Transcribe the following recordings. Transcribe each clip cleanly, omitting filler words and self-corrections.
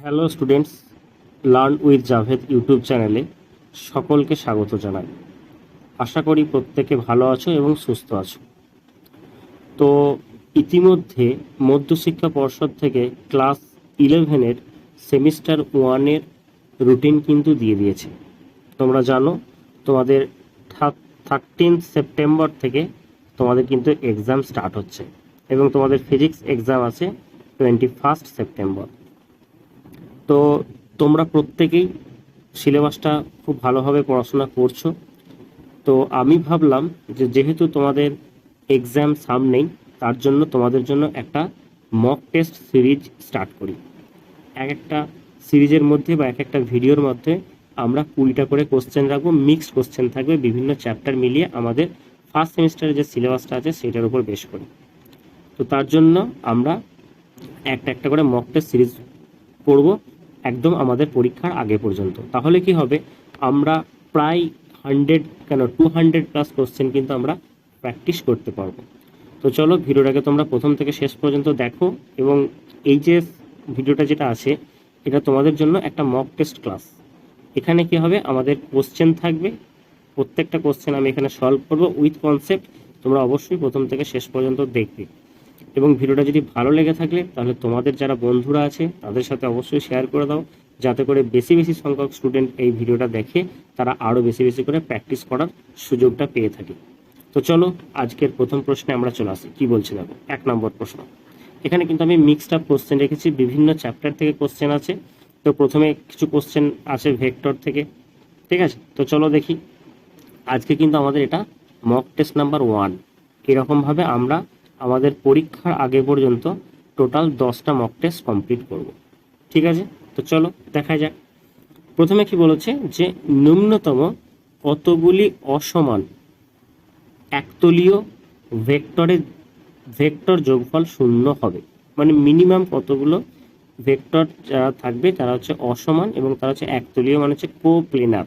Hello students, learn with Javed YouTube চ্যানেলে সকলকে স্বাগত জানাই। আশা করি প্রত্যেকে ভালো আছো এবং সুস্থ আছো। তো ইতিমধ্যে মধ্যশিক্ষা পর্ষদ থেকে ক্লাস 11-এর সেমিস্টার 1-এর রুটিন কিন্তু দিয়ে দিয়েছে। তোমরা জানো তোমাদের 13 সেপ্টেম্বর থেকে তোমাদের কিন্তু এক্সাম স্টার্ট হচ্ছে এবং তোমাদের ফিজিক্স এক্সাম আছে 21 সেপ্টেম্বর। তো তোমরা প্রত্যেকেই সিলেবাসটা খুব ভালোভাবে পড়াশোনা করছো। তো আমি ভাবলাম যে যেহেতু তোমাদের এক্সাম সামনেই, তার জন্য তোমাদের জন্য একটা মক টেস্ট সিরিজ স্টার্ট করি। এক একটা সিরিজের মধ্যে বা এক একটা ভিডিওর মধ্যে আমরা 20টা করে কোশ্চেন রাখবো, মিক্সড কোশ্চেন থাকবে বিভিন্ন চ্যাপ্টার মিলিয়ে আমাদের ফার্স্ট সেমিস্টারের যে সিলেবাসটা আছে সেটার উপর বেশ করে। তো তার জন্য আমরা একটা একটা করে মক টেস্ট সিরিজ করব একদম আমাদের পরীক্ষার আগে পর্যন্ত। তাহলে কি হবে, আমরা প্রায় 200+ কোশ্চেন কিন্তু আমরা প্র্যাকটিস করতে পারবো। তো চলো ভিডিওটাকে তোমরা প্রথম থেকে শেষ পর্যন্ত দেখো, এবং এই যে ভিডিওটা যেটা আছে এটা তোমাদের জন্য একটা মক টেস্ট ক্লাস। এখানে কি হবে, আমাদের কোশ্চেন থাকবে, প্রত্যেকটা কোশ্চেন আমি এখানে সলভ করবো উইথ কনসেপ্ট। তোমরা অবশ্যই প্রথম থেকে শেষ পর্যন্ত দেখবে, এবং ভিডিওটা যদি ভালো লেগে থাকলে তাহলে তোমাদের যারা বন্ধুরা আছে তাদের সাথে অবশ্যই শেয়ার করে দাও, যাতে করে বেশি বেশি সংখ্যক স্টুডেন্ট এই ভিডিওটা দেখে তারা আরও বেশি বেশি করে প্র্যাকটিস করার সুযোগটা পেয়ে থাকে। তো চলো আজকের প্রথম প্রশ্নে আমরা চলে আসি। কি বলছি দেখো, 1 নম্বর প্রশ্ন। এখানে কিন্তু আমি মিক্সড আপ কোশ্চেন রেখেছি, বিভিন্ন চ্যাপ্টার থেকে কোশ্চেন আছে। তো প্রথমে কিছু কোশ্চেন আছে ভেক্টর থেকে, ঠিক আছে? তো চলো দেখি। আজকে কিন্তু আমাদের এটা মক টেস্ট নাম্বার 1। এরকমভাবে আমরা আমাদের পরীক্ষার আগে পর্যন্ত টোটাল 10টা মক টেস্ট কমপ্লিট করব, ঠিক আছে? তো চলো দেখা যাক। প্রথমে কি বলেছে যে ন্যূনতম কতগুলি অসমান একতলীয় ভেক্টর যোগফল 0 হবে। মানে মিনিমাম কতগুলো ভেক্টর যারা থাকবে তারা হচ্ছে অসমান এবং তারা হচ্ছে একতলীয়, মানে হচ্ছে কোপ্লেনার,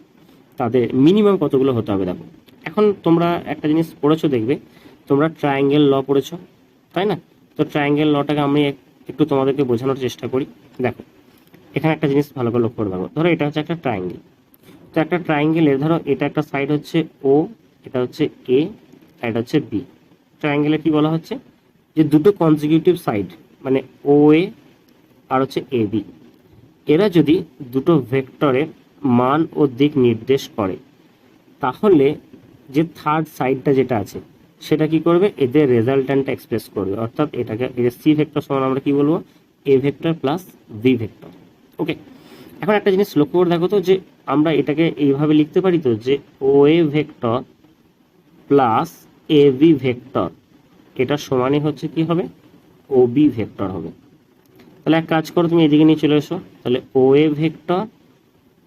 তাদের মিনিমাম কতগুলো হতে হবে। দেখো এখন তোমরা একটা জিনিস পড়েছো, দেখবে তোমরা ট্রায়াঙ্গেল ল পড়েছো, তাই না? তো ট্রায়াঙ্গেল লটাকে আমি একটু তোমাদেরকে বোঝানোর চেষ্টা করি। দেখো এখানে একটা জিনিস ভালো করে লক্ষ্য করে দেখো, ধরো এটা হচ্ছে একটা ট্রায়াঙ্গেল। তো একটা ট্রায়াঙ্গেলের ধরো এটা একটা সাইড হচ্ছে ও, এটা হচ্ছে এ, এটা হচ্ছে বি। ট্রায়াঙ্গেলে কি বলা হচ্ছে যে দুটো কনজিকিউটিভ সাইড, মানে ও এ আর হচ্ছে এ বি, এরা যদি দুটো ভেক্টরের মান ও দিক নির্দেশ করে, তাহলে যে থার্ড সাইডটা যেটা আছে সেটা কি করবে, এদের রেজাল্ট্যান্টটা এক্সপ্রেস করবে। অর্থাৎ এটাকে সি ভেক্টর সমান আমরা কি বলবো, A vector plus B vector. Okay, এখন একটা জিনিস লক্ষ্য করে দেখো তো, যে আমরা এটাকে এইভাবে লিখতে পারি তো, যে O A vector plus A B vector, এটা সমানই হচ্ছে কি হবে, ও বি ভেক্টর হবে। তাহলে এক কাজ করো, তুমি এদিকে নিয়ে চলে এসো। তাহলে O A vector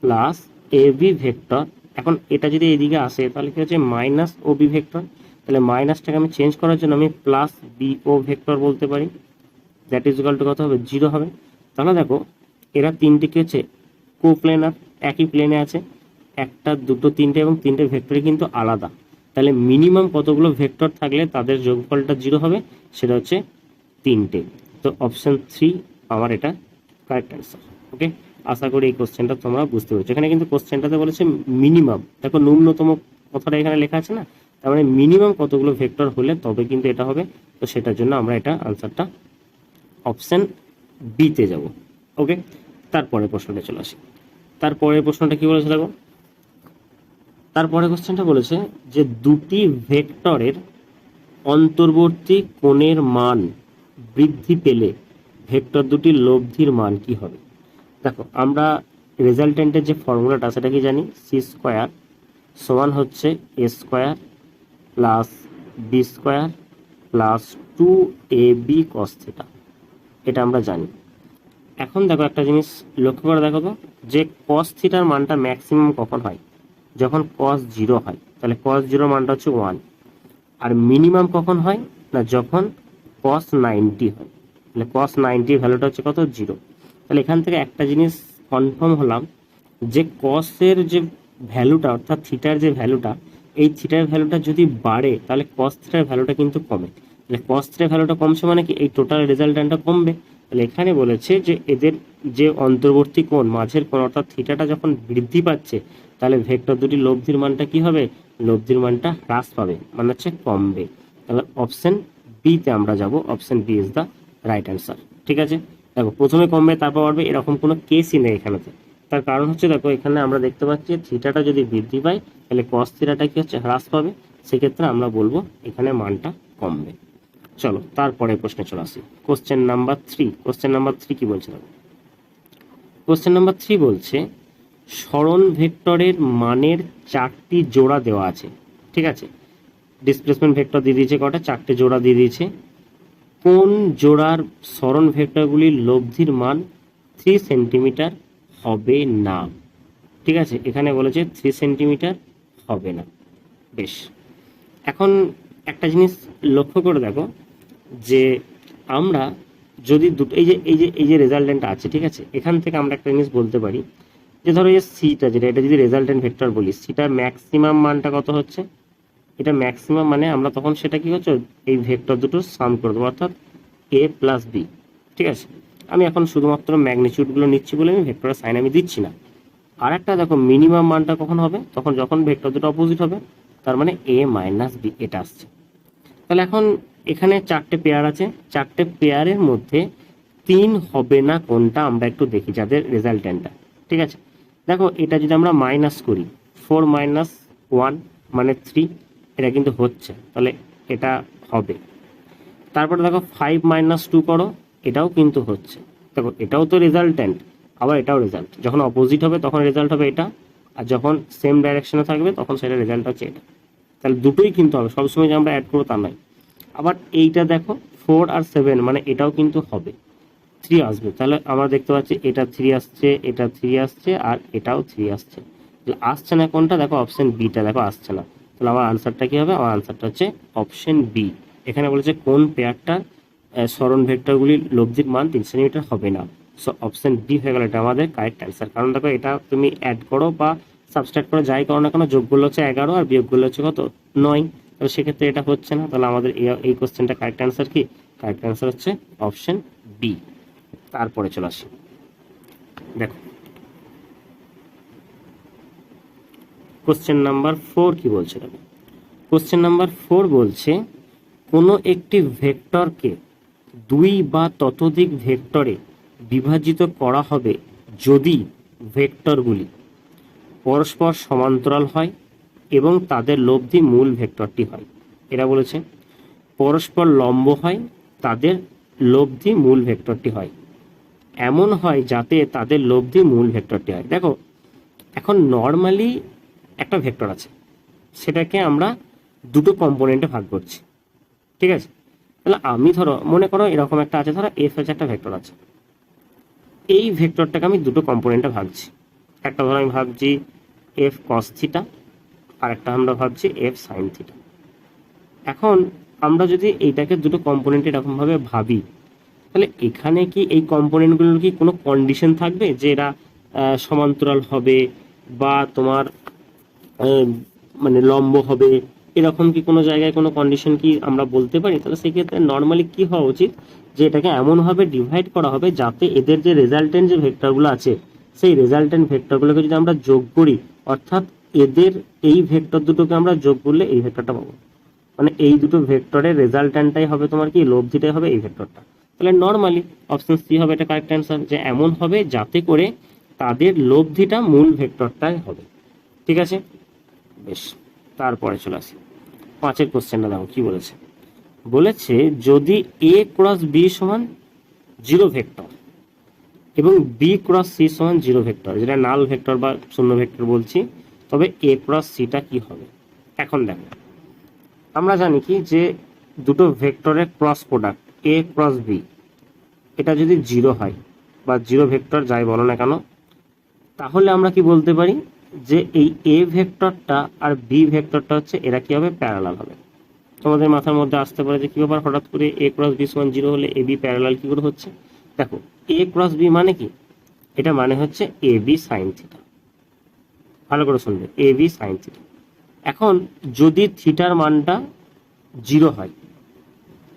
plus A B vector, এখন এটা যদি এদিকে আসে তাহলে কি হচ্ছে মাইনাস ও বি ভেক্টর। তাহলে মাইনাসটাকে আমি চেঞ্জ করার জন্য আমি প্লাস বি ও ভেক্টর বলতে পারি। দ্যাট ইজ ইকুয়াল টু কত হবে, 0 হবে। তাহলে দেখো এরা তিনটে কি হচ্ছে কোপ্লেনার, একই প্লেনে আছে, একটা দুটো তিনটে এবং তিনটে ভেক্টরই কিন্তু আলাদা। তাহলে মিনিমাম কতগুলো ভেক্টর থাকলে তাদের যোগফলটা 0 হবে, সেটা হচ্ছে 3টে। তো অপশন 3 আমার এটা কারেক্ট অ্যান্সার। ওকে, আশা করি এই কোশ্চেনটা তোমরা বুঝতে পেরেছো। এখানে কিন্তু কোশ্চেনটাতে বলেছে মিনিমাম, দেখো ন্যূনতম কথাটা এখানে লেখা আছে না, তার মানে মিনিমাম কতগুলো ভেক্টর হলে তবে কিন্তু এটা হবে। তো সেটার জন্য আমরা এটা আনসারটা অপশন বিতে যাব। ওকে, তারপরে প্রশ্নটা চলে আসি। তারপরের প্রশ্নটা কি বলেছে দেখো, তারপরে কোশ্চেনটা বলেছে যে দুটি ভেক্টরের অন্তর্বর্তী কোণের মান বৃদ্ধি পেলে ভেক্টর দুটির লব্ধির মান কি হবে। দেখো আমরা রেজাল্টেন্টের যে ফর্মুলাটা সেটা কি জানি, সি স্কোয়ার সমান হচ্ছে A square plus B square plus 2ab cos theta, এটা আমরা জানি। এখন দেখো একটা জিনিস লক্ষ্য করে দেখো তো, যে cos থিটার মানটা ম্যাক্সিমাম কখন হয়, যখন cos 0 হয়। তাহলে cos 0 মানটা হচ্ছে 1। আর মিনিমাম কখন হয় না, যখন cos 90 হয়। তাহলে cos 90 ভ্যালুটা হচ্ছে কত, 0। তাহলে এখান থেকে একটা জিনিস কনফার্ম হলাম, যে কসের যে ভ্যালুটা অর্থাৎ থিটার যে ভ্যালুটা, এই থিটার ভ্যালুটা যদি বাড়ে তাহলে cos থিটার ভ্যালুটা কিন্তু কমে। তাহলে cos থিটা ভ্যালুটা কমছে মানে কি এই টোটাল রেজাল্ট্যান্টটা কমবে। তাহলে এখানে বলেছে যে এদের যে অন্তর্বর্তী কোণ মাঝের কোণ অর্থাৎ থিটাটা যখন বৃদ্ধি পাচ্ছে তাহলে ভেক্টর দুটির লব্ধির মানটা কি হবে, লব্ধির মানটা হ্রাস পাবে, মানে হচ্ছে কমবে। তাহলে অপশন বিতে আমরা যাব, option B is the right answer. ঠিক আছে, দেখো প্রথমে কমবে তারপর বাড়বে এরকম কোনো কেসই নেই এখানেতে। তার কারণ হচ্ছে দেখো এখানে আমরা দেখতে পাচ্ছি থিটাটা যদি বৃদ্ধি পায় তাহলে কস থিটাটা কি হচ্ছে, হ্রাস পাবে, সেক্ষেত্রে আমরা বলবো এখানে মানটা কমবে। চলো তারপরে প্রশ্নে চলে আসি, কোশ্চেন নাম্বার 3। কোশ্চেন নাম্বার 3 কি বলছে দেখো, কোশ্চেন নাম্বার 3 বলছে সরণ ভেক্টরের মানের 4টি জোড়া দেওয়া আছে। ঠিক আছে, ডিসপ্লেসমেন্ট ভেক্টর দিয়ে দিয়েছে কটা, 4টে জোড়া দিয়ে দিয়েছে। কোন জোড়ার সরণ ভেক্টরগুলির লব্ধির মান 3 সেন্টিমিটার হবে না। ঠিক আছে, এখানে বলেছে 3 সেন্টিমিটার হবে না। বেশ, এখন একটা জিনিস লক্ষ্য করে দেখো যে আমরা যদি দুটো এই যে রেজাল্টেন্ট আছে, ঠিক আছে, এখান থেকে আমরা একটা জিনিস বলতে পারি যে ধরো এই যে সিটা যেটা, এটা যদি রেজাল্টেন্ট ভেক্টর বলি, সিটার ম্যাক্সিমাম মানটা কত হচ্ছে, এটা ম্যাক্সিমাম মানে আমরা তখন সেটা কি হচ্ছে এই ভেক্টর দুটো সাম করে দেবো, অর্থাৎ এ প্লাস বি। ঠিক আছে, আমি এখন শুধুমাত্র ম্যাগনিটিউডগুলো নিচ্ছি বলে আমি ভেক্টরের সাইন আমি দিচ্ছি না। আর একটা দেখো মিনিমাম মানটা কখন হবে, তখন যখন ভেক্টর দুটো অপোজিট হবে, তার মানে এ মাইনাস বি এটা আসছে। তাহলে এখন এখানে 4টে পেয়ার আছে, 4টে পেয়ারের মধ্যে 3 হবে না কোনটা আমরা একটু দেখি যাদের রেজাল্টেন্টটা। ঠিক আছে, দেখো এটা যদি আমরা মাইনাস করি 4 মাইনাস 1 মানে 3, এটা কিন্তু হচ্ছে, তাহলে এটা হবে। তারপরে দেখো 5 মাইনাস 2 করো, এটাও কিন্তু হচ্ছে। দেখো এটাও তো রেজাল্টেন্ট, আবার এটাও রেজাল্ট, যখন অপোজিট হবে তখন রেজাল্ট হবে এটা, আর যখন সেম ডাইরেকশনে থাকবে তখন সেটা রেজাল্ট হচ্ছে এটা। তাহলে দুটোই কিন্তু হবে, সবসময় যে আমরা অ্যাড করবো তা নয়। আবার এইটা দেখো 4 আর 7 মানে এটাও কিন্তু হবে, 3 আসবে। তাহলে আমরা দেখতে পাচ্ছি এটা 3 আসছে, এটা 3 আসছে, আর এটাও 3 আসছে। তাহলে আসছে না কোনটা, দেখো অপশন বিটা দেখো আসছে না। তাহলে আমার আনসারটা কি হবে, আমার আনসারটা হচ্ছে অপশন বি। এখানে বলেছে কোন পেয়ারটার সরণ ভেক্টরগুলির লব্ধির মান 3 সেন্টিমিটার হবে না। সো অপশন বি হয়ে গেল এটা আমাদের কারেক্ট অ্যান্সার। কারণ দেখো এটা তুমি অ্যাড করো বা সাবস্ট্রাক্ট করো যাই করো না কেন, যোগগুলো হচ্ছে 11 আর বিয়োগগুলো হচ্ছে কত 9, তাহলে সেক্ষেত্রে এটা হচ্ছে না। তাহলে আমাদের এই কোশ্চেনটা কারেক্ট অ্যান্সার কি, কারেক্ট অ্যান্সার হচ্ছে অপশন বি। তারপরে চলে আসি, দেখো কোশ্চেন নাম্বার 4 কি বলছে দেখো, কোশ্চেন নাম্বার 4 বলছে কোনো একটি ভেক্টরকে 2 বা ততোধিক ভেক্টরে বিভাজিত করা হবে যদি ভেক্টরগুলি পরস্পর সমান্তরাল হয় এবং তাদের লব্ধি মূল ভেক্টরটি হয়। এরা বলেছে পরস্পর লম্ব হয়, তাদের লব্ধি মূল ভেক্টরটি হয়, এমন হয় যাতে তাদের লব্ধি মূল ভেক্টরটি হয়। দেখো এখন নর্মালি একটা ভেক্টর আছে, সেটাকে আমরা দুটো কম্পোনেন্টে ভাগ করছি। ঠিক আছে, তাহলে আমি ধরো মনে করো এরকম একটা আছে, ধরো এফ হচ্ছে একটা ভেক্টর আছে, এই ভেক্টরটাকে আমি দুটো কম্পোনেন্টে ভাগছি। একটা ধরো আমি ভাবছি এফ কস থিটা, আর একটা আমরা ভাবছি এফ সাইন থিটা। এখন আমরা যদি এইটাকে দুটো কম্পোনেন্টে এরকমভাবে ভাবি, তাহলে এখানে কি এই কম্পোনেন্টগুলোর কি কোনো কন্ডিশন থাকবে যে এরা সমান্তরাল হবে বা তোমার মানে লম্ব হবে, এরকম কি কোনো জায়গায় কোনো কন্ডিশন কি আমরা বলতে পারি? তাহলে সেক্ষেত্রে নর্মালি কি হওয়া উচিত যে এটাকে এমনভাবে ডিভাইড করা হবে যাতে এদের যে রেজাল্টেন্ট যে ভেক্টরগুলো আছে সেই রেজাল্টেন্ট ভেক্টরগুলোকে যদি আমরা যোগ করি, অর্থাৎ এদের এই ভেক্টর দুটোকে আমরা যোগ করলে এই ভেক্টরটা পাবো, মানে এই দুটো ভেক্টরের রেজাল্ট্যান্টটাই হবে তোমার কি লব্ধিটাই হবে এই ভেক্টরটা। তাহলে নর্মালি অপশন সি হবে এটা কারেক্ট অ্যান্সার, যে এমন হবে যাতে করে তাদের লব্ধিটা মূল ভেক্টরটাই হবে। ঠিক আছে, বেশ, তারপরে চলে আসি 5 কোশ্চেনটা দেখো কি বলেছে। বলেছে যদি এ ক্রস বি সমান 0 ভেক্টর এবং বি ক্রস সি সমান 0 ভেক্টর, যেটা নাল ভেক্টর বা শূন্য ভেক্টর বলছি, তবে এ ক্রস সিটা কি হবে। এখন দেখো আমরা জানি কি যে দুটো ভেক্টরের ক্রস প্রোডাক্ট এ ক্রস বি এটা যদি 0 হয় বা 0 ভেক্টর যাই বলো না কেন, তাহলে আমরা কি বলতে পারি যে এই এ ভেক্টরটা আর বি ভেক্টরটা হচ্ছে এরা কি হবে, প্যারালাল হবে। তোমাদের মাথার মধ্যে আসতে পারে যে কি ব্যাপার হঠাৎ করে এ ক্রস বি সমান 0 হলে এ বি প্যারালাল কি করে হচ্ছে। দেখো এ ক্রস বি মানে কি, এটা মানে হচ্ছে এ বি সাইন থিটা। ভালো করে শুনবে, এ বি সাইন থিটা। এখন যদি থিটার মানটা 0 হয়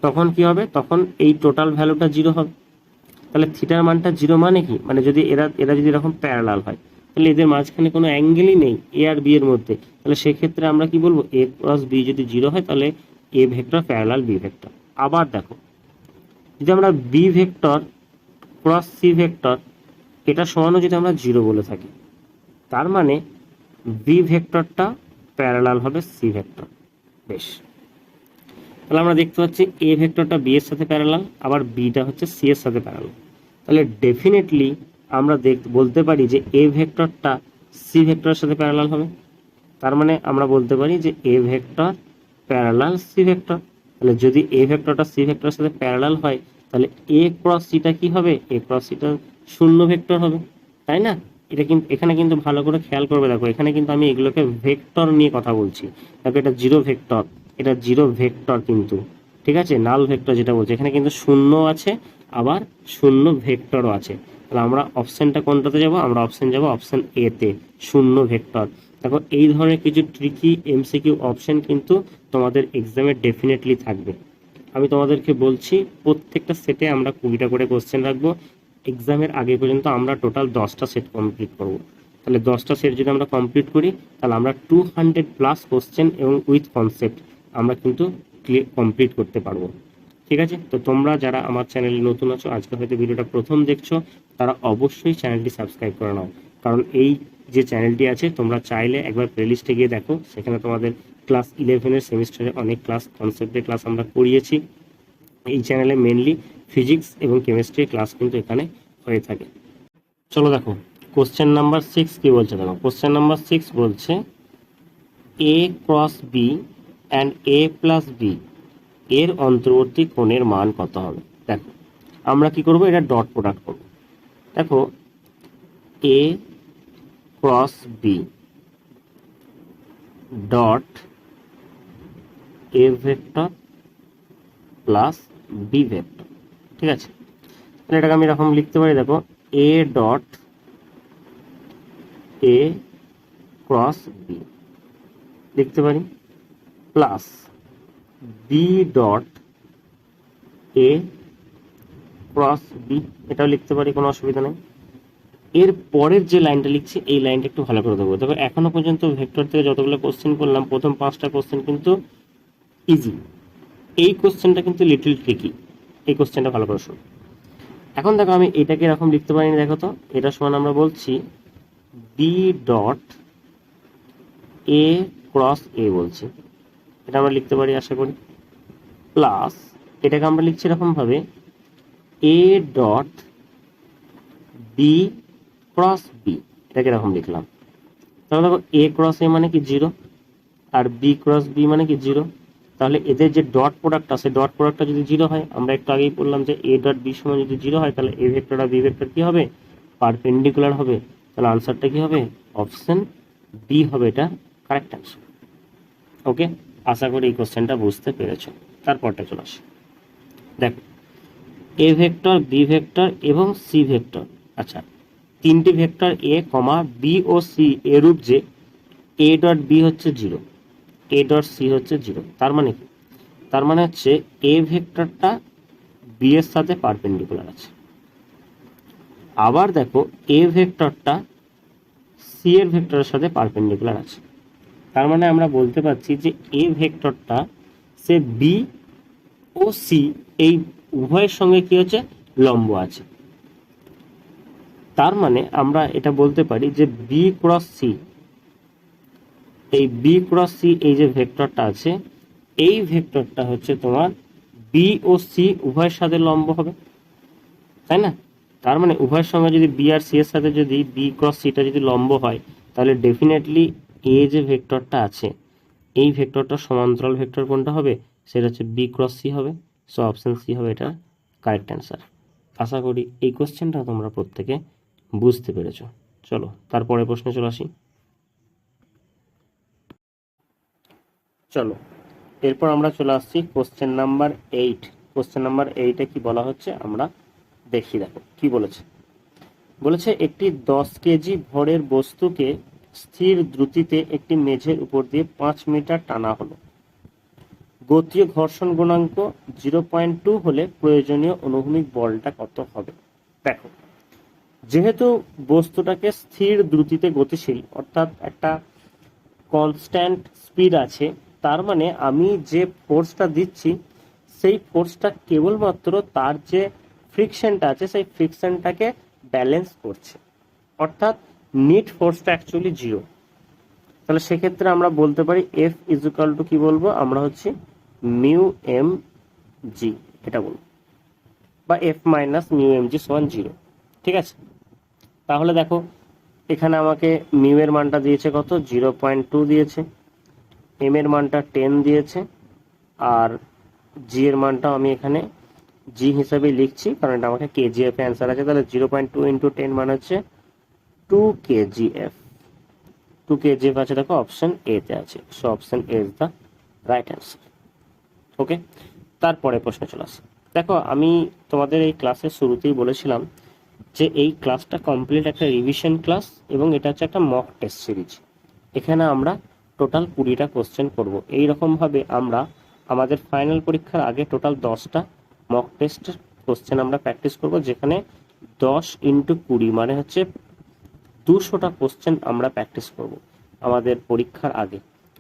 তখন কি হবে, তখন এই টোটাল ভ্যালুটা 0 হবে। তাহলে থিটার মানটা 0 মানে কি, মানে যদি এরা এরা যদি এরকম প্যারালাল হয়, তাহলে এদের মাঝখানে কোনো অ্যাঙ্গেলই নেই এ আর বি এর মধ্যে, তাহলে সেক্ষেত্রে আমরা কি বলবো, এ ক্রস বি যদি 0 হয় তাহলে A vector parallel B vector. আবার দেখো, যদি আমরা B vector cross C vector এটা সমানও যদি আমরা 0 বলে থাকি, তার মানে বি ভেক্টরটা প্যারালাল হবে সি ভেক্টর। বেশ, তাহলে আমরা দেখতে পাচ্ছি এ ভেক্টরটা বি এর সাথে প্যারালাল, আবার বিটা হচ্ছে সি এর সাথে প্যারালাল। তাহলে ডেফিনেটলি আমরা বলতে পারি যে এ ভেক্টরটা সি ভেক্টরের সাথে প্যারালাল হবে। তার মানে আমরা বলতে পারি যে A vector parallel C vector. তাহলে যদি এ ভেক্টরটা সি ভেক্টরের সাথে প্যারালাল হয়, তাহলে এ ক্রস সিটা কি হবে, এ ক্রস সিটা শূন্য ভেক্টর হবে, তাই না? এটা কিন্তু এখানে কিন্তু ভালো করে খেয়াল করবে, দেখো এখানে কিন্তু আমি এগুলোকে ভেক্টর নিয়ে কথা বলছি। দেখো এটা 0 ভেক্টর, এটা 0 ভেক্টর কিন্তু, ঠিক আছে, নাল ভেক্টর যেটা বলছে, এখানে কিন্তু শূন্য আছে, আবার শূন্য ভেক্টরও আছে। তাহলে আমরা অপশনটা কোনটাতে যাব, আমরা অপশন যাব অপশন এ তে, শূন্য ভেক্টর। দেখো এই ধরনের কিছু ট্রিকি এমসিকিউ অপশন কিন্তু তোমাদের এক্সামে ডেফিনেটলি থাকবে। আমি তোমাদেরকে বলছি প্রত্যেকটা সেটে আমরা 20টা করে কোশ্চেন রাখবো। এক্সামের আগে পর্যন্ত আমরা টোটাল 10টা সেট কমপ্লিট করব। তাহলে 10টা সেট যদি আমরা কমপ্লিট করি, তাহলে আমরা 200+ কোশ্চেন এবং উইথ কনসেপ্ট আমরা কিন্তু কমপ্লিট করতে পারবো। ঠিক আছে, তো তোমরা যারা আমার চ্যানেলে নতুন আছো, আজকে হয়তো ভিডিওটা প্রথম দেখছো, তারা অবশ্যই চ্যানেলটি সাবস্ক্রাইব করে নাও। কারণ এই যে চ্যানেলটি আছে, তোমরা চাইলে একবার প্লেলিস্টে গিয়ে দেখো, সেখানে তোমাদের ক্লাস 11-এর সেমিস্টারে অনেক ক্লাস, কনসেপ্টের ক্লাস আমরা করিয়েছি। এই চ্যানেলে মেনলি ফিজিক্স এবং কেমিস্ট্রির ক্লাস কিন্তু এখানে হয়ে থাকে। চলো দেখো কোশ্চেন নাম্বার 6 কি বলছে। দেখো কোশ্চেন নাম্বার 6 বলছে A cross B and A plus B এর অন্তর্বর্তী কোণের মান কত হবে। দেখো আমরা কি করব, এটা ডট প্রোডাক্ট করব। দেখো A cross B dot A vector plus B vector, ঠিক আছে। তাহলে এটাকে আমি এরকম লিখতে পারি, দেখো A dot A cross B লিখতে পারি, plus B dot A cross B, এটাও লিখতে পারি, কোনো অসুবিধা নেই। এর পরের যে লাইনটা লিখছি, এই লাইনটা একটু ভালো করে দেবো। দেখো এখনো পর্যন্ত ভেক্টর থেকে যতগুলো কোশ্চেন করলাম, প্রথম 5টা কোশ্চেন কিন্তু ইজি, এই কোশ্চেনটা কিন্তু লিটল ট্রিকি। এই কোশ্চেনটা ভালো করে শোনো। এখন দেখো আমি এটাকে এরকম লিখতে পারিনি, দেখো তো এটা সমান আমরা বলছি বি ডট এ ক্রস এ বলছি, এটা আমরা লিখতে পারি আশা করি, প্লাস এটাকে আমরা লিখছি এরকম ভাবে A dot B cross B, এটাকে এরকম লিখলাম। তাহলে দেখো এ ক্রস এ মানে কি 0, আর বি ক্রস বি মানে কি 0। তাহলে এদের যে ডট প্রোডাক্ট আছে, ডট প্রোডাক্টটা যদি 0 হয়, আমরা একটু আগেই বললাম যে এ ডট বি সমান যদি 0 হয়, তাহলে এ ভেক্টর আর বি ভেক্টর কি হবে, পারপেন্ডিকুলার হবে। তাহলে আনসারটা কি হবে, অপশন বি হবে এটা কারেক্ট অ্যান্সার। ওকে, আশা করি এই কোশ্চেনটা বুঝতে পেরেছো। তারপরটা চলে আসে, দেখো এ ভেক্টর বি ভেক্টর এবং সি ভেক্টর, আচ্ছা তিনটি ভেক্টর এ কমা বি ও সি এরূপ যে এ ডট বি হচ্ছে 0, এ ডট সি হচ্ছে 0। তার মানে কি, তার মানে হচ্ছে এ ভেক্টরটা বি এর সাথে পারপেন্ডিকুলার আছে, আবার দেখো এ ভেক্টরটা সি এর ভেক্টরের সাথে পারপেন্ডিকুলার আছে। তার মানে আমরা বলতে পারছি যে এ ভেক্টরটা সে বি ও সি এই উভয়ের সঙ্গে কি হচ্ছে, লম্ব আছে। তার মানে আমরা এটা বলতে পারি যে বি ক্রস সি, এই বি ক্রস সি এই যে ভেক্টরটা আছে, এই ভেক্টরটা হচ্ছে তোমার বি ও সি উভয়ের সাথে লম্ব হবে, তাই না? তার মানে উভয়ের সঙ্গে যদি বি আর সি এর সাথে যদি বি ক্রস সিটা যদি লম্ব হয়, তাহলে ডেফিনেটলি এ যে ভেক্টরটা আছে, এই ভেক্টরটা সমান্তরাল ভেক্টর কোনটা হবে, সেটা হচ্ছে বি ক্রস সি হবে। সো অপশন সি হবে এটা কারেক্ট অ্যান্সার। আশা করি এই কোশ্চেনটা তোমরা প্রত্যেকে বুঝতে পেরেছো। চলো তারপরে প্রশ্নে চলে আসি। চলো এরপর আমরা চলে আসছি কোশ্চেন নাম্বার 8। কোশ্চেন নাম্বার 8-এ কি বলা হচ্ছে আমরা দেখি। দেখো কি বলেছে, বলেছে একটি 10 কেজি ভরের বস্তুকে স্থির দ্রুতিতে একটি মেঝের উপর দিয়ে 5 মিটার টানা হলো। গতীয় ঘর্ষণ গুণাঙ্ক 0.2 হলে প্রয়োজনীয় অনুভূমিক বলটা কত হবে? দেখো, যেহেতু বস্তুটাকে স্থির দ্রুতিতে গতিশীল, অর্থাৎ একটা কনস্ট্যান্ট স্পিড আছে, তার মানে আমি যে ফোর্সটা দিচ্ছি সেই ফোর্সটা কেবলমাত্র তার যে ফ্রিকশনটা আছে সেই ফ্রিকশনটাকে ব্যালেন্স করছে, অর্থাৎ নিট ফোর্সটা অ্যাকচুয়ালি জিরো। তাহলে সেক্ষেত্রে আমরা বলতে পারি এফ ইজুকাল টু কি বলবো আমরা, হচ্ছে মিউ এম জি, এটা বলবো, বা F minus mu m g সমান জিরো। ঠিক আছে, তাহলে দেখো এখানে আমাকে মিউ এর মানটা দিয়েছে কত, 0.2 দিয়েছে, এম এর মানটা 10 দিয়েছে, আর জি এর মানটা আমি এখানে জি হিসাবে লিখছি কারণ এটা আমাকে কেজিএফ এ অ্যান্সার আছে। তাহলে 0.2 ইন্টু 10 মানে হচ্ছে 2 কেজিএফ। 2 কেজিএফ আছে দেখো অপশন এ তে আছে, so option A is the right answer. Okay, তারপরে প্রশ্ন চলে আসে। দেখো আমি তোমাদের এই ক্লাসের শুরুতেই বলেছিলাম যে এই ক্লাসটা কমপ্লিট একটা রিভিশন ক্লাস এবং এটা হচ্ছে একটা মক টেস্ট সিরিজ। এখানে আমরা টোটাল 20টা কোশ্চেন করব। এইরকমভাবে আমরা আমাদের ফাইনাল পরীক্ষার আগে টোটাল 10টা মক টেস্ট কোশ্চেন আমরা প্র্যাকটিস করব, যেখানে 10 ইন্টু 20 মানে হচ্ছে 200টা কোশ্চেন আমরা প্র্যাকটিস করব আমাদের পরীক্ষার আগে।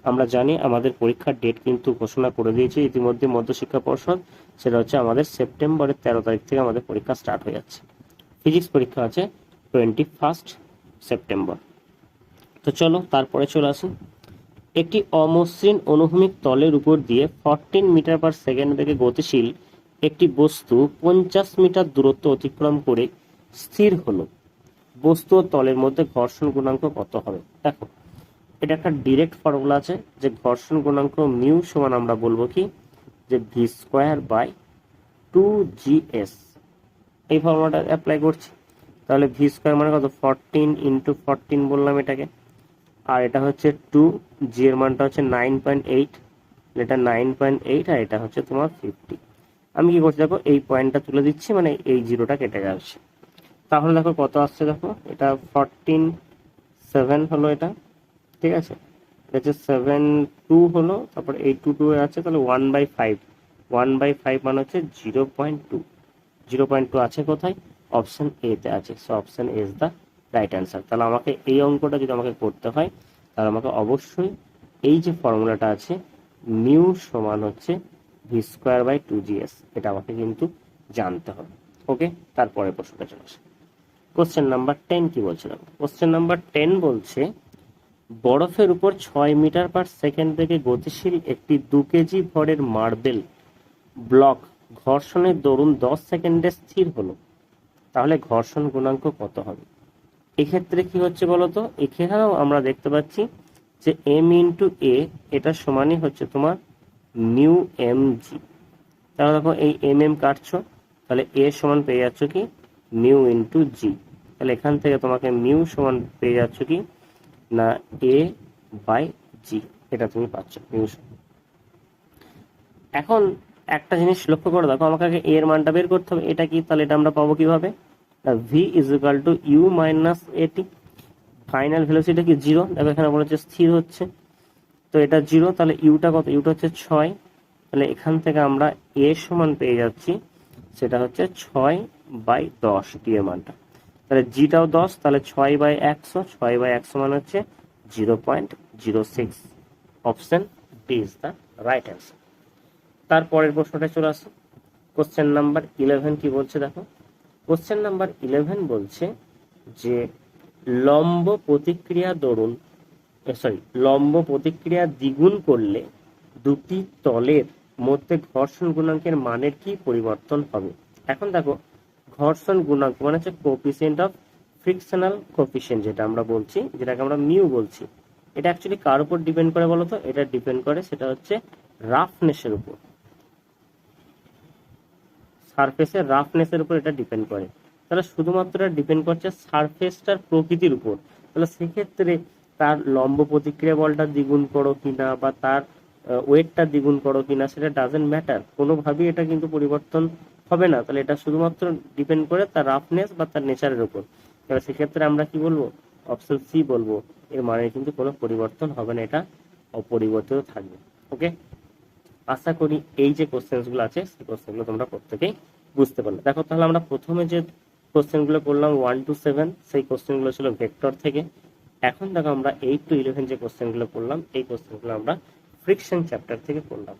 আমরা জানি আমাদের পরীক্ষার ডেট কিন্তু ঘোষণা করে দিয়েছে ইতিমধ্যে মধ্যশিক্ষা পর্ষদ, সেটা হচ্ছে আমাদের সেপ্টেম্বরের 13 তারিখ থেকে আমাদের পরীক্ষা স্টার্ট হয়ে যাচ্ছে। ফিজিক্স পরীক্ষা আছে 21 সেপ্টেম্বর। তো চলো তারপরে চলে আসি। একটি অমসৃণ অনুভূমিক তলের উপর দিয়ে 14 মিটার পার সেকেন্ড বেগে গতিশীল একটি বস্তু 50 মিটার দূরত্ব অতিক্রম করে স্থির হলো। বস্তু ও তলের মধ্যে ঘর্ষণ গুণাঙ্ক কত হবে? দেখো, এটা একটা ডিরেক্ট ফর্মুলা আছে যে ঘর্ষণ গুণাঙ্ক মিউ সমান আমরা বলবো কি, যে ভি স্কোয়ার বাই 2GS। এই ফর্মুলাটা অ্যাপ্লাই করছি। তাহলে ভি স্কোয়ার মানে কত, 14 ইন্টু 14 বললাম এটাকে, আর এটা হচ্ছে 2, জি এর মানটা হচ্ছে 9.8, এটা 9.8, আর এটা হচ্ছে তোমার 50। আমি কি করছি দেখো, এই পয়েন্টটা তুলে দিচ্ছি, মানে এই জিরোটা কেটে যাচ্ছে। তাহলে দেখো কত আসছে, দেখো এটা 14.7 হলো এটা। ঠিক আছে, এটা হচ্ছে 7.2 হলো, তারপর এই 2 আছে, তাহলে 1/5, 1/5 মানে হচ্ছে 0.2। 0.2 আছে কোথায়, অপশন এ তে আছে, so option A is the right answer. তাহলে আমাকে এই অঙ্কটা যদি আমাকে করতে হয় তাহলে আমাকে অবশ্যই এই যে ফর্মুলাটা আছে মিউ সমান হচ্ছে ভি স্কোয়ার বাই 2GS, এটা আমাকে কিন্তু জানতে হবে। ওকে, তারপরে প্রশ্নটা চলে আসে। কোশ্চেন নাম্বার 10 কি বলছে দেখো, কোশ্চেন নাম্বার 10 বলছে বরফের উপর 6 মিটার পার সেকেন্ড থেকে গতিশীল একটি 2 কেজি ভরের মার্বেল ব্লক ঘর্ষণের দরুন 10 সেকেন্ডে স্থির হলো, তাহলে ঘর্ষণ গুণাঙ্ক কত হবে? এক্ষেত্রে কি হচ্ছে বলতো, এখানেও আমরা দেখতে পাচ্ছি যে এম ইন্টু এ এটা সমানই হচ্ছে তোমার মিউ এম জি। তাহলে দেখো এই এম এম কাটছো, তাহলে এ সমান পেয়ে যাচ্ছ কি মিউ ইন্টু জি। তাহলে এখান থেকে তোমাকে মিউ সমান পেয়ে যাচ্ছ কি না এ বাই জি, এটা তুমি পাচ্ছ মিউ। এখন একটা জিনিস লক্ষ্য করে দেখো, আমাকে আগে এর মানটা বের করতে হবে, এটা কি, তাহলে এটা আমরা পাবো কিভাবে, v is equal to u minus at. Final velocity কি জিরো, দেখো এখানে বলেছে স্থির হচ্ছে, তো এটা জিরো, তাহলে ইউটা কত, ইউটা হচ্ছে 6। তাহলে এখান থেকে আমরা এ সমান পেয়ে যাচ্ছি, সেটা হচ্ছে 6/10 টি এর মানটা। তাহলে জিটাও 10, তাহলে 6/100, 6/100 মানে হচ্ছে 0.06। Option D is the right answer. তারপরের প্রশ্নটা চলে আসে। কোশ্চেন নাম্বার 11 কি বলছে দেখো, কোশ্চেন নাম্বার 11 বলছে যে লম্ব প্রতিক্রিয়া দরুন লম্ব প্রতিক্রিয়া দ্বিগুণ করলে দুটি তলের মধ্যে ঘর্ষণ গুণাঙ্কের মানের কি পরিবর্তন হবে? এখন দেখো, ঘর্ষণ গুণাঙ্ক মানে হচ্ছে কোএফিসিয়েন্ট অফ ফ্রিকশনাল কোএফিসিয়েন্ট, যেটা আমরা বলছি, যেটাকে আমরা মিউ বলছি। এটা অ্যাকচুয়ালি কার উপর ডিপেন্ড করে বলতো, এটা ডিপেন্ড করে সেটা হচ্ছে রাফনেসের উপর, সারফেসের রাফনেসের উপর এটা ডিপেন্ড করে। তাহলে শুধুমাত্র এটা ডিপেন্ড করছে সারফেসটার প্রকৃতির উপর। তাহলে সেক্ষেত্রে তার লম্ব প্রতিক্রিয়া বলটা দ্বিগুণ করো কিনা বা তার ওয়েটটা দ্বিগুণ করো কিনা, সেটা ডাজেন্ট ম্যাটার, কোনোভাবেই এটা কিন্তু পরিবর্তন হবে না। তাহলে এটা শুধুমাত্র ডিপেন্ড করে তার রাফনেস বা তার নেচারের উপর। তাহলে সেক্ষেত্রে আমরা কি বলবো, অপশন সি বলবো, এর মানে কিন্তু কোনো পরিবর্তন হবে না, এটা অপরিবর্তিত থাকবে। ওকে, আশা করি এই যে কোশ্চেনগুলো আছে সেই কোশ্চেনগুলো তোমরা প্রত্যেকেই বুঝতে পারলে। দেখো তাহলে আমরা প্রথমে যে কোশ্চেনগুলো করলাম 1 to 7 সেই কোশ্চেনগুলো ছিল ভেক্টর থেকে। এখন দেখো আমরা 8 to 11 যে কোশ্চেনগুলো করলাম এই কোশ্চেনগুলো আমরা ফ্রিকশন চ্যাপ্টার থেকে করলাম।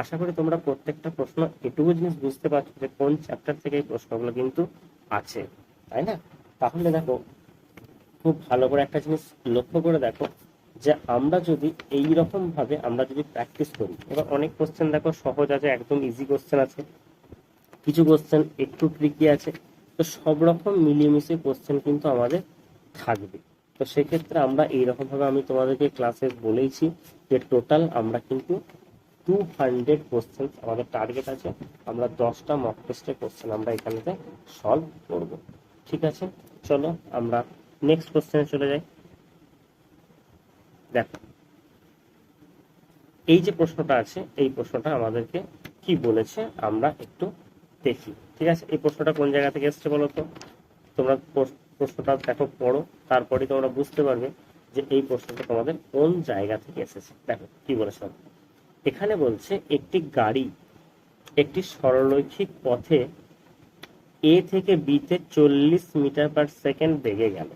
আশা করি তোমরা প্রত্যেকটা প্রশ্ন এটুকু জিনিস বুঝতে পারছো যে কোন চ্যাপ্টার থেকে এই প্রশ্নগুলো কিন্তু আছে, তাই না? তাহলে দেখো খুব ভালো করে একটা জিনিস লক্ষ্য করে দেখো যে আমরা যদি এই রকম ভাবে আমরা যদি প্র্যাকটিস করি, এবার অনেক কোশ্চেন দেখো সহজ আছে, একদম ইজি কোশ্চেন আছে, কিছু কোশ্চেন একটু ট্রিকি আছে, তো সব রকম মিলিয়ে মিশিয়ে কোশ্চেন কিন্তু আমাদের থাকবে। তো সেক্ষেত্রে আমরা এইরকম ভাবে আমি তোমাদেরকে ক্লাসে বলেইছি যে টোটাল আমরা কিন্তু 200 কোশ্চেন আমাদের টার্গেট আছে, আমরা 10টা মক টেস্টের কোশ্চেন আমরা এখানেতে সলভ করব। ঠিক আছে, চলো আমরা নেক্সট কোশ্চেনে চলে যাই। দেখো এই যে প্রশ্নটা আছে এই প্রশ্নটা আমাদেরকে কি বলেছে আমরা একটু দেখি। ঠিক আছে, এই প্রশ্নটা কোন জায়গা থেকে এসছে বলো তো? তোমরা প্রশ্নটা দেখো, পড়ো, তারপরে তোমরা বুঝতে পারবে যে এই প্রশ্নটা তোমাদের কোন জায়গা থেকে এসেছে। দেখো কি বলেছে, এখানে বলছে একটি গাড়ি একটি সরলরৈখিক পথে এ থেকে বি তে 40 মিটার পার সেকেন্ড বেগে গেল।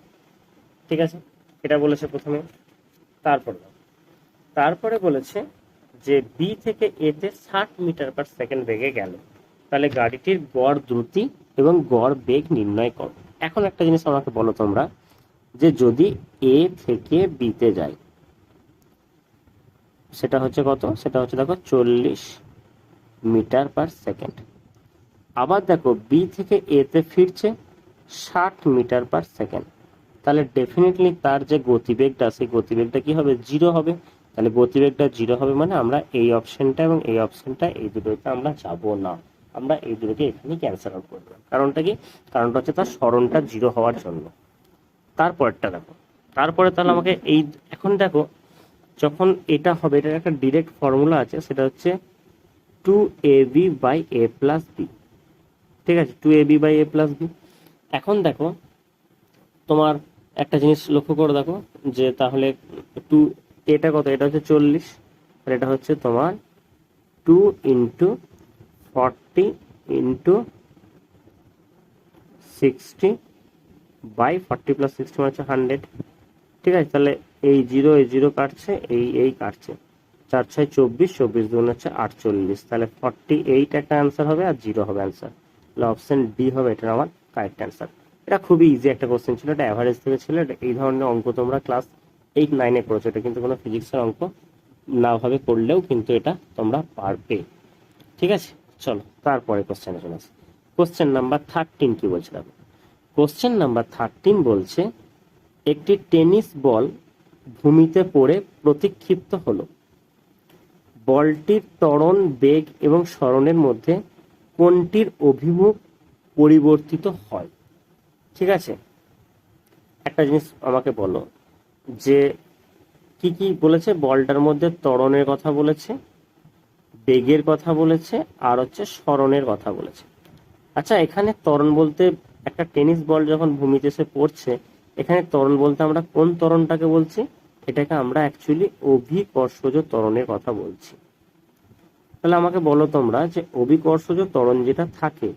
ঠিক আছে, এটা বলেছে প্রথমে। তারপরে বলেছে যে বি থেকে এ তে 60 মিটার পার সেকেন্ড বেগে গেল, তাহলে গাড়িটির গড় দ্রুতি এবং গড় বেগ নির্ণয় করো। এখন একটা জিনিস আমাকে বলো তোমরা, যে যদি এ থেকে বি তে যায় সেটা হচ্ছে কত? সেটা হচ্ছে দেখো 40 মিটার পার সেকেন্ড। আবার দেখো বি থেকে এ তে ফিরছে 60 মিটার পার সেকেন্ড, তাহলে ডেফিনেটলি তার যে গতিবেগটা সেই গতিবেগটা কি হবে? 0 হবে। তাহলে গতিবেগটা 0 হবে মানে আমরা এই অপশনটা এবং এই অপশনটা এই দুটোতে আমরা যাব না, আমরা এই দুটোকে এখানে ক্যান্সেল আউট করে দেবো। কারণটা কি? কারণটা হচ্ছে তার সরণটা 0 হওয়ার জন্য। তারপরটা দেখো, তারপরে তাহলে আমাকে এই এখন দেখো যখন এটা হবে এটার একটা ডিরেক্ট ফর্মুলা আছে, সেটা হচ্ছে 2ab by a plus B. ঠিক আছে, 2ab by a plus B. এখন দেখো তোমার একটা জিনিস লক্ষ্য করে দেখো যে তাহলে টু এটা কত? এটা হচ্ছে 40, আর এটা হচ্ছে তোমার 2 ইন্টু 40 ইন্টু 60 বাই 40 প্লাস 60 মানে হচ্ছে 100। ঠিক আছে, তাহলে এই জিরো কাটছে, এই কাটছে, 4 6 24, 24 দুগুণ হচ্ছে 48, তাহলে 48 একটা অ্যান্সার হবে আর 0 হবে অ্যান্সার। তাহলে অপশন ডি হবে এটা আমার কারেক্ট অ্যান্সার। এটা খুবই ইজি একটা কোশ্চেন ছিল, এটা অ্যাভারেজ থেকে ছিল। এটা এই ধরনের অঙ্ক তোমরা ক্লাস 8 9-এ করেছো, এটা কিন্তু কোনো ফিজিক্সের অঙ্ক না ভাবে করলেও কিন্তু এটা তোমরা পারবে। ঠিক আছে, চলো তারপরে কোশ্চেনে চলে আসি। কোশ্চেন নাম্বার 13 কি বলছে দেখো। কোশ্চেন নাম্বার 13 বলছে একটি টেনিস বল ভূমিতে পড়ে প্রতিক্ষিপ্ত হলো, বলটির ত্বরণ, বেগ এবং সরণের মধ্যে কোনটির অভিমুখ পরিবর্তিত হয়? ঠিক আছে, একটা জিনিস আমাকে বলো যে কি কি বলেছে? বলটার মধ্যে ত্বরণের কথা বলেছে, বেগের কথা বলেছে, আর হচ্ছে সরণের কথা বলেছে। আচ্ছা, এখানে ত্বরণ বলতে একটা টেনিস বল যখন ভূমিতে এসে পড়ছে, এখানে ত্বরণ বলতে আমরা কোন ত্বরণটাকে বলছি? এটাকে আমরা অ্যাকচুয়ালি অভিকর্ষজ ত্বরণের কথা বলছি। তাহলে আমাকে বলো তোমরা যে অভিকর্ষজ ত্বরণ যেটা থাকে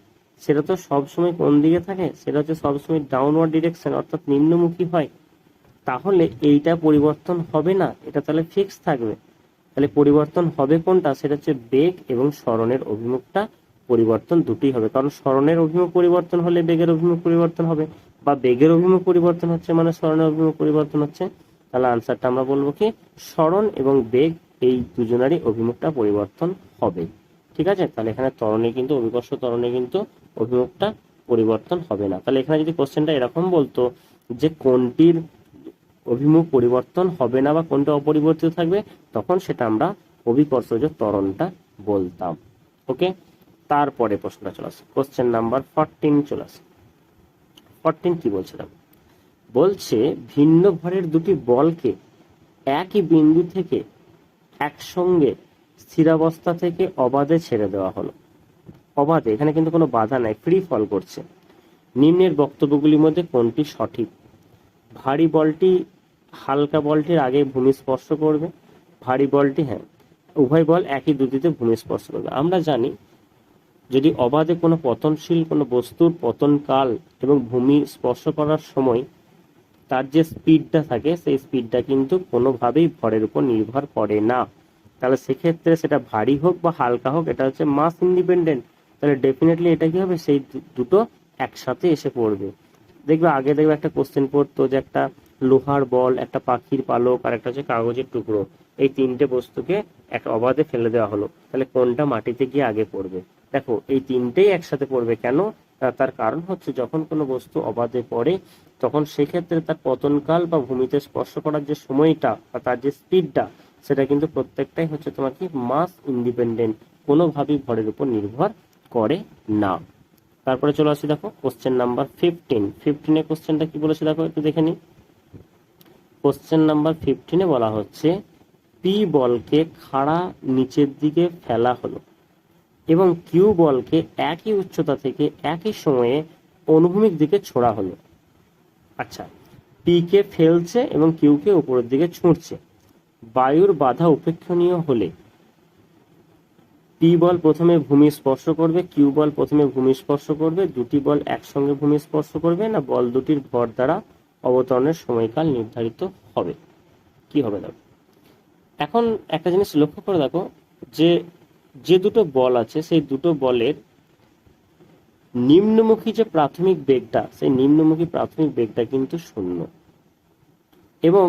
সেটা তো সবসময় কোন দিকে থাকে? সেটা হচ্ছে সবসময় ডাউনওয়ার্ড ডিরেকশন, অর্থাৎ নিম্নমুখী হয়। তাহলে এইটা পরিবর্তন হবে না, এটা তাহলে ফিক্স থাকবে। তাহলে পরিবর্তন হবে কোনটা? সেটা হচ্ছে বেগ এবং সরণের অভিমুখটা পরিবর্তন দুটোই হবে, কারণ সরণের অভিমুখ পরিবর্তন হলে বেগের অভিমুখ পরিবর্তন হবে, বা বেগের অভিমুখ পরিবর্তন হচ্ছে মানে সরণের অভিমুখ পরিবর্তন হচ্ছে। তাহলে আনসারটা আমরা বলবো কি সরণ এবং বেগ এই দুজনেরই অভিমুখটা পরিবর্তন হবে। ঠিক আছে, তাহলে এখানে ত্বরণে কিন্তু অভিকর্ষ ত্বরণে কিন্তু অভিমুখটা পরিবর্তন হবে না। তাহলে এখানে যদি কোশ্চেনটা এরকম বলতো যে কোনটির অভিমুখ পরিবর্তন হবে না বা কোনটা অপরিবর্তিত থাকবে, তখন সেটা আমরা অভিকর্ষজ ত্বরণটা বলতাম। ওকে, তারপরে প্রশ্নটা চলে আসে, কোশ্চেন নাম্বার 14 চলে আসে। 14 কি বলছে দেখো, বলছে ভিন্ন ভরের দুটি বলকে একই বিন্দু থেকে একসঙ্গে স্থিরাবস্থা থেকে অবাধে ছেড়ে দেওয়া হলো। অবাধে, এখানে কিন্তু কোনো বাধা নাই, ফ্রি ফল করছে। নিম্নের বক্তব্যগুলির মধ্যে কোনটি সঠিক? ভারী বলটি হালকা বলটির আগে ভূমি স্পর্শ করবে, ভারী বলটি, হ্যাঁ, উভয় বল একই দ্রুতিতে ভূমি স্পর্শ করবে। আমরা জানি যদি অবাধে কোনো পতনশীল কোনো বস্তুর পতনকাল এবং ভূমি স্পর্শ করার সময় তার যে স্পিডটা থাকে সেই স্পিডটা কিন্তু কোনোভাবেই ভরের উপর নির্ভর করে না। তাহলে সেক্ষেত্রে সেটা ভারী হোক বা হালকা হোক, এটা হচ্ছে মাস ইন্ডিপেন্ডেন্ট। তাহলে ডেফিনেটলি এটা কি হবে, সেই দুটো একসাথে এসে পড়বে। দেখবে আগে দেখবে একটা কোশ্চেন পড়তো যে একটা লোহার বল, একটা পাখির পালক, আর একটা হচ্ছে কাগজের টুকরো, এই তিনটে বস্তুকে একটা অবাধে ফেলে দেওয়া হলো, তাহলে কোনটা মাটিতে গিয়ে আগে পড়বে? দেখো এই তিনটেই একসাথে পড়বে। কেন? তার কারণ হচ্ছে যখন কোনো বস্তু অবাধে পড়ে তখন সেক্ষেত্রে তার পতনকাল বা ভূমিতে স্পর্শ করার যে সময়টা বা তার যে স্পিডটা, সেটা কিন্তু প্রত্যেকটাই হচ্ছে তোমার কি মাস ইন্ডিপেন্ডেন্ট, কোনোভাবেই ভরের উপর নির্ভর করে না। তারপরে চলে আসি, দেখো কোশ্চেন নাম্বার 15 কোশ্চেনটা কি বলেছে দেখো একটু দেখে নিই। কোশ্চেন নাম্বার 15 বলা হচ্ছে পি বলকে খাড়া নিচের দিকে ফেলা হলো এবং কিউ বলকে একই উচ্চতা থেকে একই সময়ে অনুভূমিক দিকে ছোড়া হলো। আচ্ছা, পি কে ফেলছে এবং কিউ কে উপরের দিকে ছুঁড়ছে। বায়ুর বাধা উপেক্ষণীয় হলে পি বল প্রথমে ভূমি স্পর্শ করবে, কিউ বল প্রথমে ভূমি স্পর্শ করবে, দুটি বল একসঙ্গে ভূমি স্পর্শ করবে, না বল দুটির ভর দ্বারা অবতরণের সময়কাল নির্ধারিত হবে? কি হবে দেখো। এখন একটা জিনিস লক্ষ্য করে দেখো যে যে দুটো বল আছে সেই দুটো বলের নিম্নমুখী যে প্রাথমিক বেগটা, সেই নিম্নমুখী প্রাথমিক বেগটা কিন্তু 0 এবং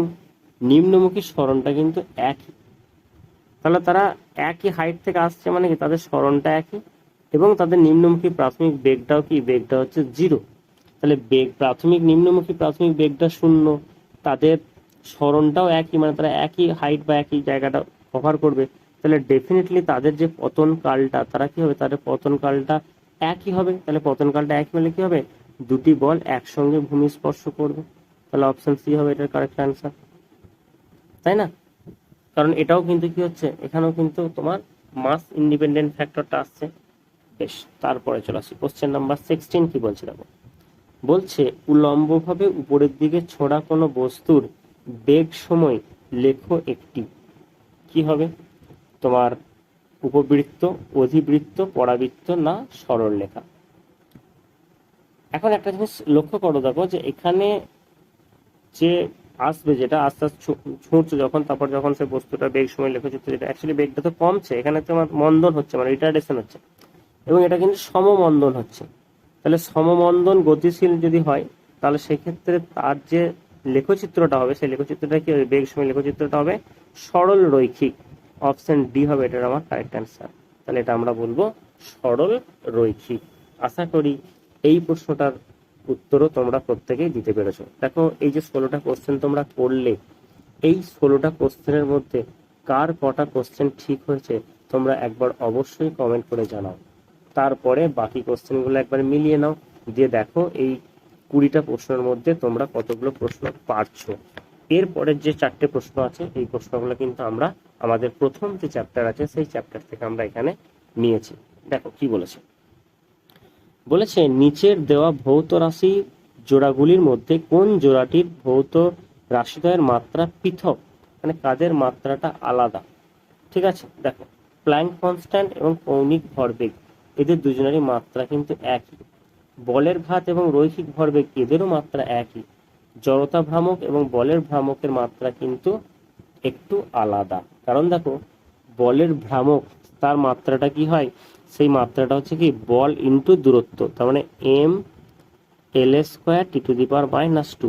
নিম্নমুখী সরণটা কিন্তু একই। তাহলে তারা একই হাইট থেকে আসছে, মানে কি তাদের সরণটা একই এবং তাদের নিম্নমুখী প্রাথমিক বেগটাও কি, বেগটা হচ্ছে 0। তাহলে বেগ প্রাথমিক নিম্নমুখী প্রাথমিক বেগটা 0, তাদের সরণটাও একই, মানে তারা একই হাইট বা একই জায়গাটা কভার করবে। তাহলে ডেফিনেটলি তাদের যে পতন কালটা, তারা কি হবে, তাদের পতন কালটা একই হবে। তাহলে পতন কালটা একই হলে কি হবে, দুটি বল একসঙ্গে ভূমি স্পর্শ করবে। তাহলে অপশন সি হবে এটার কারেক্ট অ্যান্সার, তাই না? কারণ এটাও কিন্তু কি হচ্ছে, এখানেও কিন্তু তোমার মাস ইন্ডিপেন্ডেন্ট ফ্যাক্টরটা আসছে। বেশ, তারপরে চলে আসি কোশ্চেন নাম্বার 16 কি বলছে দেখো। বলছে উলম্বভাবে উপরের দিকে ছোড়া কোনো বস্তুর বেগ সময় লেখো একটি। কি হবে তোমার, উপবৃত্ত, অধিবৃত্ত, পরাবৃত্ত, না সরল রেখা? এখন একটা জিনিস লক্ষ্য করো দেখো যে এখানে যে আসবে, যেটা আস্তে আস্তে ছুঁড়ছে যখন, তারপর যখন সে বস্তুটা বেগ সময় লেখচিত্র, যেটা অ্যাকচুয়ালি বেগটা তো কমছে, এখানে তোমার মন্দন হচ্ছে, মানে রিটার্ডেশন হচ্ছে, এবং এটা কিন্তু সমমন্দন হচ্ছে। তাহলে সমমন্দন গতিশীল যদি হয় তাহলে সেক্ষেত্রে তার যে লেখচিত্রটা হবে, সেই লেখচিত্রটা কি হবে, বেগ সময় লেখচিত্রটা হবে সরল রৈখিক। অপশন ডি হবে এটার আমার কারেক্ট অ্যান্সার। তাহলে এটা আমরা বলবো সরল রৈখিক। আশা করি এই প্রশ্নটার উত্তরও তোমরা প্রত্যেকেই দিতে পেরেছো। দেখো এই যে 16টা কোশ্চেন তোমরা করলে, এই 16টা কোশ্চেনের মধ্যে কার কটা কোশ্চেন ঠিক হয়েছে তোমরা একবার অবশ্যই কমেন্ট করে জানাও। তারপরে বাকি কোশ্চেনগুলো একবার মিলিয়ে নাও, দিয়ে দেখো এই 20টা প্রশ্নের মধ্যে তোমরা কতগুলো প্রশ্ন পারছো। এরপরের যে 4টে প্রশ্ন আছে, এই প্রশ্নগুলো কিন্তু আমরা আমাদের প্রথম যে চ্যাপ্টার আছে সেই চ্যাপ্টার থেকে আমরা এখানে নিয়েছি। দেখো কি বলেছে। বলেছে নিচের দেওয়া ভৌত রাশি জোড়াগুলির মধ্যে কোন জোড়াটির ভৌত রাশিদ্বয়ের মাত্রা পৃথক, মানে কাদের মাত্রাটা আলাদা? ঠিক আছে, দেখো প্ল্যাঙ্ক কনস্ট্যান্ট এবং কৌণিক ভরবেগ, এদের দুজনেরই মাত্রা কিন্তু একই। বলের ঘাত এবং রৈখিক ভরবেগ, এদেরও মাত্রা একই। জড়তা ভ্রামক এবং বলের ভ্রামকের মাত্রা কিন্তু একটু আলাদা। কারণ দেখো বলের ভ্রামক, তার মাত্রাটা কি হয়, সেই মাত্রাটা হচ্ছে কি বল ইন্টু দূরত্ব, তার মানে M L square T to the power -2,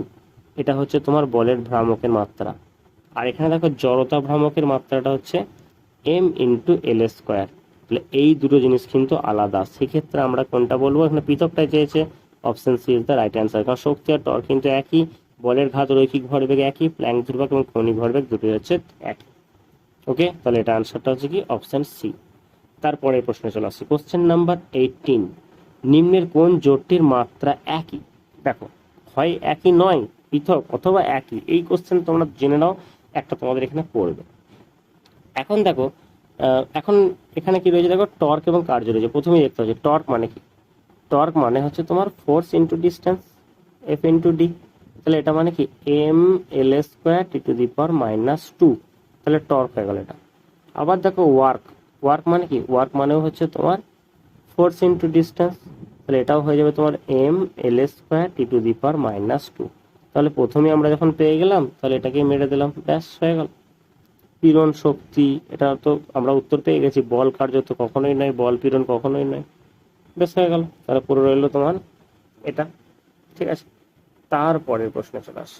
এটা হচ্ছে তোমার বলের ভ্রামকের মাত্রা। আর এখানে দেখো জড়তা ভ্রামকের মাত্রাটা হচ্ছে এম ইন্টু এল স্কোয়ার। তাহলে এই দুটো জিনিস কিন্তু আলাদা। সেক্ষেত্রে আমরা কোনটা বলবো, এখানে পৃথকটা চেয়েছে, option C is the right answer. কারণ শক্তি আর টর্ক কিন্তু একই, বলের ঘাত রৈখিক ভরবেগ একই, প্ল্যাঙ্ক ধ্রুবক এবং কৌণিক ভরবেগ দুটোই হচ্ছে একই। ওকে, তাহলে এটা আনসারটা হচ্ছে কি অপশন সি। তারপরে প্রশ্নে চলে আসছি, কোশ্চেন নাম্বার 18। নিম্নের কোন জোটটির মাত্রা একই? দেখো হয় একই নয়, পৃথক, অথবা একই। এই কোশ্চেন তোমরা জেনে নাও, একটা তোমাদের এখানে পড়বে। এখন দেখো এখন এখানে কি রয়েছে, দেখো টর্ক এবং কার্য রয়েছে। প্রথমেই দেখতে হচ্ছে টর্ক মানে কি। টর্ক মানে হচ্ছে তোমার force into distance, F into D. তাহলে এটা মানে কি M L square T to the power -2, তাহলে টর্ক হয়ে গেল এটা। আবার দেখো ওয়ার্ক, ওয়ার্ক মানে কি, ওয়ার্ক মানেও হচ্ছে তোমার ফোর্স ইন্টু ডিস্টেন্স, তাহলে এটাও হয়ে যাবে তোমার M L square T to the power -2। তাহলে প্রথমে আমরা যখন পেয়ে গেলাম তাহলে এটাকে মেরে দিলাম, ব্যাস হয়ে গেল। পীড়ন শক্তি, এটা তো আমরা উত্তর পেয়ে গেছি, বল কার্য তো কখনোই নয়, বল পীড়ন কখনোই নয়, বেশ হয়ে গেল। তাহলে পুরো রইলো তোমার এটা, ঠিক আছে। তারপরের প্রশ্নে চলে আসে।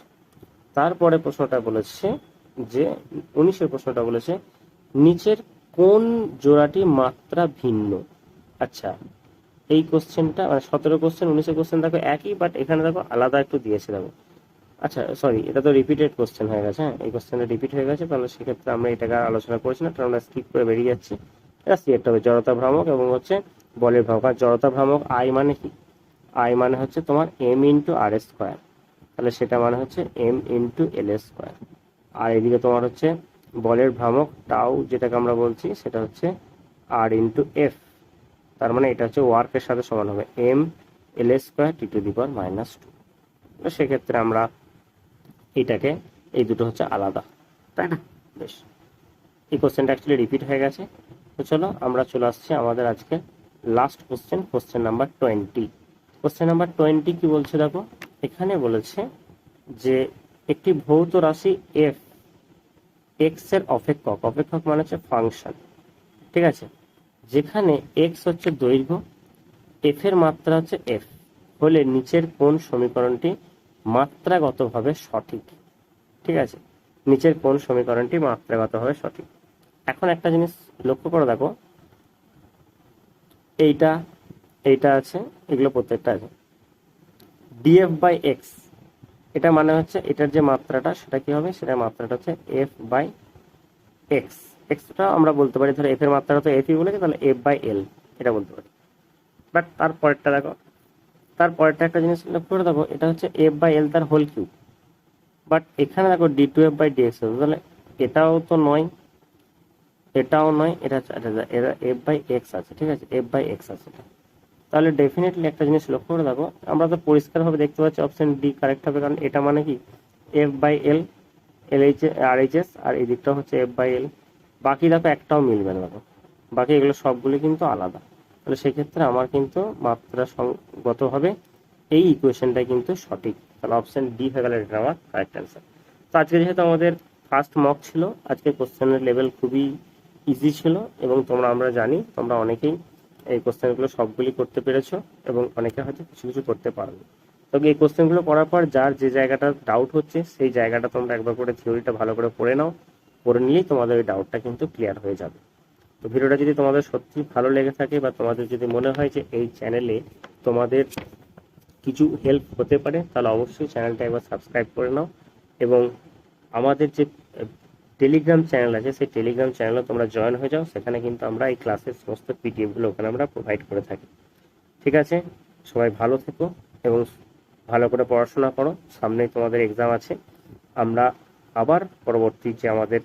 তারপরে প্রশ্নটা বলেছে যে 19-এর প্রশ্নটা বলেছে নিচের কোন জোড়াটি মাত্রা ভিন্ন। আচ্ছা, এই কোশ্চেনটা মানে 17 কোশ্চেন 19-এর কোশ্চেন দেখো একই, বাট এখানে দেখো আলাদা একটু দিয়েছে দেখো। আচ্ছা সরি, এটা তো রিপিটেড কোশ্চেন হয়ে গেছে, হ্যাঁ এই কোশ্চেনটা রিপিট হয়ে গেছে, তাহলে সেক্ষেত্রে আমরা এটাকে আর আলোচনা করছি না, কারণ আমরা স্কিপ করে বেরিয়ে যাচ্ছি। এটা সিলেক্ট হবে জড়তা ভ্রামক এবং হচ্ছে বলের ভ্রামক। আর জড়তা ভ্রামক আই মানে কি, আই মানে হচ্ছে তোমার এম ইন্টু আর স্কোয়ার, তাহলে সেটা মানে হচ্ছে এম ইন্টু এল স্কোয়ার। আর এদিকে তোমার হচ্ছে বলের ভ্রামক টাউ, যেটাকে আমরা বলছি সেটা হচ্ছে আর ইন্টু এফ, তার মানে এটা হচ্ছে ওয়ার্কের সাথে সমান হবে M L square T to the power -2। তো সেক্ষেত্রে আমরা এটাকে, এই দুটো হচ্ছে আলাদা, তাই না? বেশ, এই কোশ্চেনটা অ্যাকচুয়ালি রিপিট হয়ে গেছে। তো চলো আমরা চলে আসছি আমাদের আজকে last question, question number 20। Question number 20 কি বলছে দেখো, এখানে বলেছে যে একটি ভৌত রাশি এফ এক্স এর অপেক্ষক, অপেক্ষক মানে হচ্ছে ফাংশন, ঠিক আছে, যেখানে এক্স হচ্ছে দৈর্ঘ্য, এফ এর মাত্রা হচ্ছে এফ, হলে নিচের কোন সমীকরণটি মাত্রাগতভাবে সঠিক। ঠিক আছে, নিচের কোন সমীকরণটি মাত্রাগতভাবে সঠিক। এখন একটা জিনিস লক্ষ্য করে দেখো, এইটা এইটা আছে, এগুলো প্রত্যেকটা আছে। ডিএফ বাই এক্স, এটা মানে হচ্ছে এটার যে মাত্রাটা সেটা কি হবে, সেটার মাত্রাটা হচ্ছে এফ বাই এক্স। এক্সটা আমরা বলতে পারি, ধরো এফ এর মাত্রাটা তো এফই বলেছে, তাহলে এফ বাই এল এটা বলতে পারি। বাট তারপরেরটা দেখো, তারপরেরটা একটা জিনিস লক্ষ্য করে দেখো, এটা হচ্ছে এফ বাই এল তার হোল কিউব। বাট এখানে দেখো d two f by d x, তাহলে এটাও তো নয়, এটাও নয়, এটা এটা এফ বাই এক্স আছে, ঠিক আছে, এফ বাই এক্স আছে। তাহলে ডেফিনেটলি একটা জিনিস লক্ষ্য করে দেখো, আমরা তো পরিষ্কারভাবে দেখতে পাচ্ছি অপশন ডি কারেক্ট হবে, কারণ এটা মানে কি F by L, L H R H S, আর এই দিকটা হচ্ছে এফ বাই এল। বাকি দেখো একটাও মিলবে না দেখো, বাকি এগুলো সবগুলি কিন্তু আলাদা। তাহলে সেক্ষেত্রে আমার কিন্তু মাত্রা সঙ্গতভাবে এই ইকুয়েশনটাই কিন্তু সঠিক, তাহলে অপশন ডি হয়ে গেল এটা আমার কারেক্ট অ্যান্সার। তো আজকে যেহেতু আমাদের ফার্স্ট মক ছিল, আজকে কোশ্চেনের লেভেল খুবই ইজি ছিল, এবং আমরা জানি তোমরা অনেকেই এই কোশ্চেনগুলো সবগুলি করতে পেরেছো, এবং অনেকে হয়তো কিছু কিছু করতে পারবে। তবে এই কোশ্চেনগুলো করার পর যার যে জায়গাটা ডাউট হচ্ছে সেই জায়গাটা তোমরা একবার করে থিওরিটা ভালো করে পড়ে নাও, পড়ে নিলেই তোমাদের ওই ডাউটটা কিন্তু ক্লিয়ার হয়ে যাবে। তো ভিডিওটা যদি তোমাদের সত্যি ভালো লেগে থাকে, বা তোমাদের যদি মনে হয় যে এই চ্যানেলে তোমাদের কিছু হেল্প হতে পারে, তাহলে অবশ্যই চ্যানেলটা একবার সাবস্ক্রাইব করে নাও, এবং আমাদের যে টেলিগ্রাম চ্যানেল আছে সেই টেলিগ্রাম চ্যানেলে তোমরা জয়েন হয়ে যাও, সেখানে কিন্তু আমরা এই ক্লাসের সমস্ত পিডিএফগুলো ওখানে আমরা প্রোভাইড করে থাকি। ঠিক আছে, সবাই ভালো থেকো এবং ভালো করে পড়াশোনা করো, সামনেই তোমাদের এক্সাম আছে। আমরা আবার পরবর্তী যে আমাদের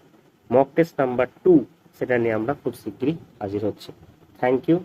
মক টেস্ট নাম্বার 2 সেটা নিয়ে আমরা খুব শীঘ্রই হাজির হচ্ছি। Thank you.